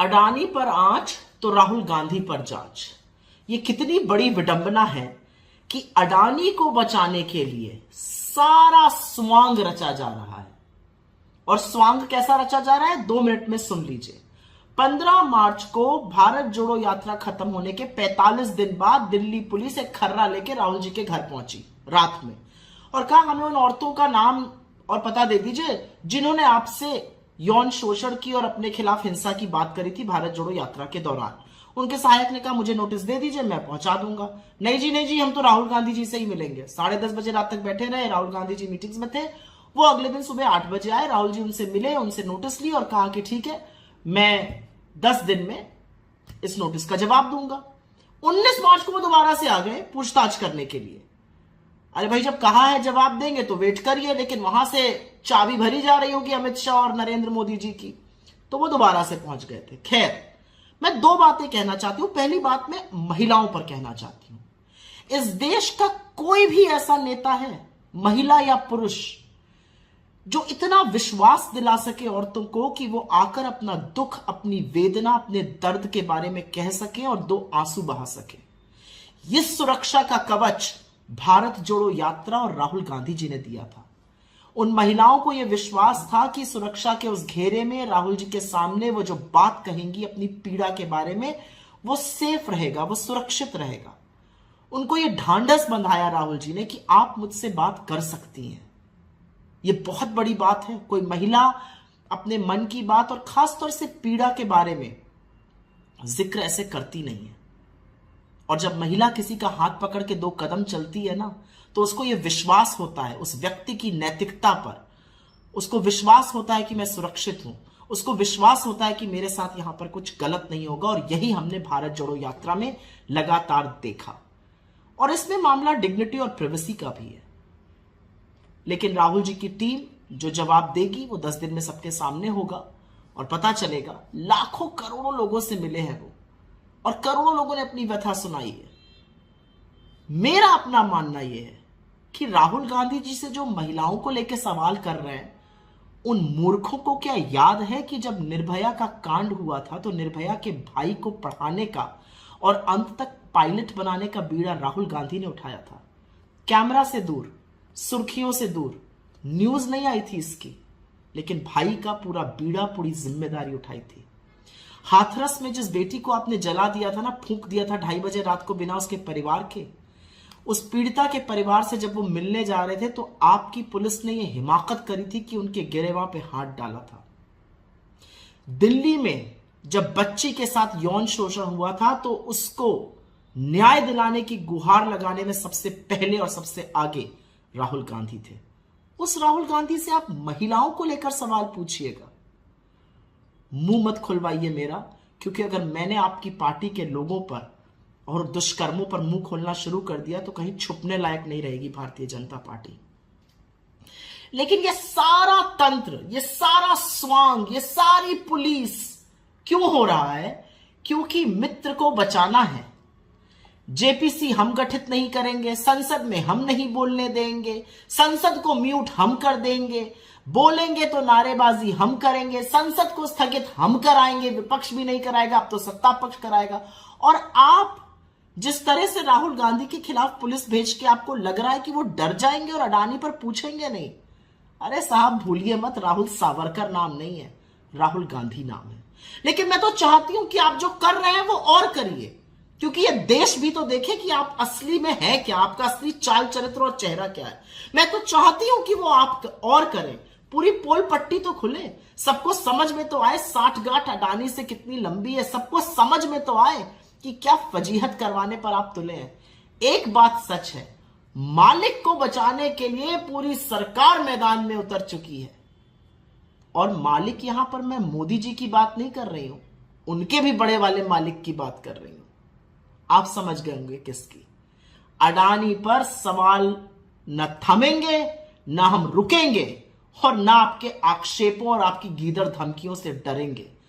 अडानी पर आंच तो राहुल गांधी पर जांच। ये कितनी बड़ी विडंबना है कि अडानी को बचाने के लिए सारा स्वांग रचा जा रहा है। और स्वांग कैसा रचा जा रहा है 2 मिनट में सुन लीजिए। 15 मार्च को भारत जोड़ो यात्रा खत्म होने के 45 दिन बाद दिल्ली पुलिस एक खर्रा लेके राहुल जी के घर पहुंची रात में और कहा हमें उन औरतों का नाम और पता दे दीजिए जिन्होंने आपसे यौन शोषण की और अपने खिलाफ हिंसा की बात करी थी भारत जोड़ो यात्रा के दौरान। उनके सहायक ने कहा मुझे नोटिस दे दीजिए, मैं पहुंचा दूंगा। नहीं जी नहीं जी, हम तो राहुल गांधी जी से ही मिलेंगे। 10:30 बजे रात तक बैठे रहे। राहुल गांधी जी मीटिंग्स में थे। वो अगले दिन सुबह 8 बजे आए। राहुल जी उनसे मिले, उनसे नोटिस ली और कहा कि ठीक है, मैं 10 दिन में इस नोटिस का जवाब दूंगा। 19 मार्च को वो दोबारा से आ गए पूछताछ करने के लिए। अरे भाई, जब कहा है जवाब देंगे तो वेट करिए, लेकिन वहां से चाबी भरी जा रही होगी अमित शाह और नरेंद्र मोदी जी की, तो वो दोबारा से पहुंच गए थे। खैर, मैं 2 बातें कहना चाहती हूं। पहली बात मैं महिलाओं पर कहना चाहती हूं। इस देश का कोई भी ऐसा नेता है, महिला या पुरुष, जो इतना विश्वास दिला सके औरतों को कि वो आकर अपना दुख, अपनी वेदना, अपने दर्द के बारे में कह सके और 2 आंसू बहा सके। ये सुरक्षा का कवच भारत जोड़ो यात्रा और राहुल गांधी जी ने दिया था। उन महिलाओं को यह विश्वास था कि सुरक्षा के उस घेरे में राहुल जी के सामने वो जो बात कहेंगी अपनी पीड़ा के बारे में, वो सेफ रहेगा, वो सुरक्षित रहेगा। उनको यह ढांढस बंधाया राहुल जी ने कि आप मुझसे बात कर सकती हैं। यह बहुत बड़ी बात है। कोई महिला अपने मन की बात और खासतौर से पीड़ा के बारे में जिक्र ऐसे करती नहीं है। और जब महिला किसी का हाथ पकड़ के 2 कदम चलती है ना, तो उसको यह विश्वास होता है उस व्यक्ति की नैतिकता पर। उसको विश्वास होता है कि मैं सुरक्षित हूं। उसको विश्वास होता है कि मेरे साथ यहां पर कुछ गलत नहीं होगा। और यही हमने भारत जोड़ो यात्रा में लगातार देखा। और इसमें मामला डिग्निटी और प्राइवेसी का भी है। लेकिन राहुल जी की टीम जो जवाब देगी वो 10 दिन में सबके सामने होगा और पता चलेगा। लाखों करोड़ों लोगों से मिले हैं वो और करोड़ों लोगों ने अपनी व्यथा सुनाई है। मेरा अपना मानना यह है कि राहुल गांधी जी से जो महिलाओं को लेकर सवाल कर रहे हैं, उन मूर्खों को क्या याद है कि जब निर्भया का कांड हुआ था तो निर्भया के भाई को पढ़ाने का और अंत तक पायलट बनाने का बीड़ा राहुल गांधी ने उठाया था। कैमरा से दूर, सुर्खियों से दूर, न्यूज नहीं आई थी इसकी, लेकिन भाई का पूरा बीड़ा, पूरी जिम्मेदारी उठाई थी। हाथरस में जिस बेटी को आपने जला दिया था ना, फूंक दिया था 2:30 बजे रात को बिना उसके परिवार के, उस पीड़िता के परिवार से जब वो मिलने जा रहे थे तो आपकी पुलिस ने ये हिमाकत करी थी कि उनके गिरेबां पे हाथ डाला था। दिल्ली में जब बच्ची के साथ यौन शोषण हुआ था तो उसको न्याय दिलाने की गुहार लगाने में सबसे पहले और सबसे आगे राहुल गांधी थे। उस राहुल गांधी से आप महिलाओं को लेकर सवाल पूछिएगा। मुंह मत खुलवाइए मेरा, क्योंकि अगर मैंने आपकी पार्टी के लोगों पर और दुष्कर्मों पर मुंह खोलना शुरू कर दिया तो कहीं छुपने लायक नहीं रहेगी भारतीय जनता पार्टी। लेकिन ये सारा तंत्र, ये सारा स्वांग, ये सारी पुलिस क्यों हो रहा है? क्योंकि मित्र को बचाना है। जेपीसी हम गठित नहीं करेंगे, संसद में हम नहीं बोलने देंगे, संसद को म्यूट हम कर देंगे, बोलेंगे तो नारेबाजी हम करेंगे, संसद को स्थगित हम कराएंगे, विपक्ष भी नहीं कराएगा, अब तो सत्ता पक्ष कराएगा। और आप जिस तरह से राहुल गांधी के खिलाफ पुलिस भेज के आपको लग रहा है कि वो डर जाएंगे और अडानी पर पूछेंगे नहीं। अरे साहब, भूलिए मत, राहुल सावरकर नाम नहीं है, राहुल गांधी नाम है। लेकिन मैं तो चाहती हूं कि आप जो कर रहे हैं वो और करिए, क्योंकि ये देश भी तो देखे कि आप असली में है क्या, आपका असली चाल चरित्र और चेहरा क्या है। मैं तो चाहती हूं कि वो आप और करें, पूरी पोल पट्टी तो खुले, सबको समझ में तो आए 60 गांठ अडानी से कितनी लंबी है, सबको समझ में तो आए कि क्या फजीहत करवाने पर आप तुले हैं। एक बात सच है, मालिक को बचाने के लिए पूरी सरकार मैदान में उतर चुकी है। और मालिक यहां पर मैं मोदी जी की बात नहीं कर रही हूं, उनके भी बड़े वाले मालिक की बात कर रही हूं। आप समझ गए होंगे किसकी। अडानी पर सवाल न थमेंगे, न हम रुकेंगे और ना आपके आक्षेपों और आपकी गीदड़ धमकियों से डरेंगे।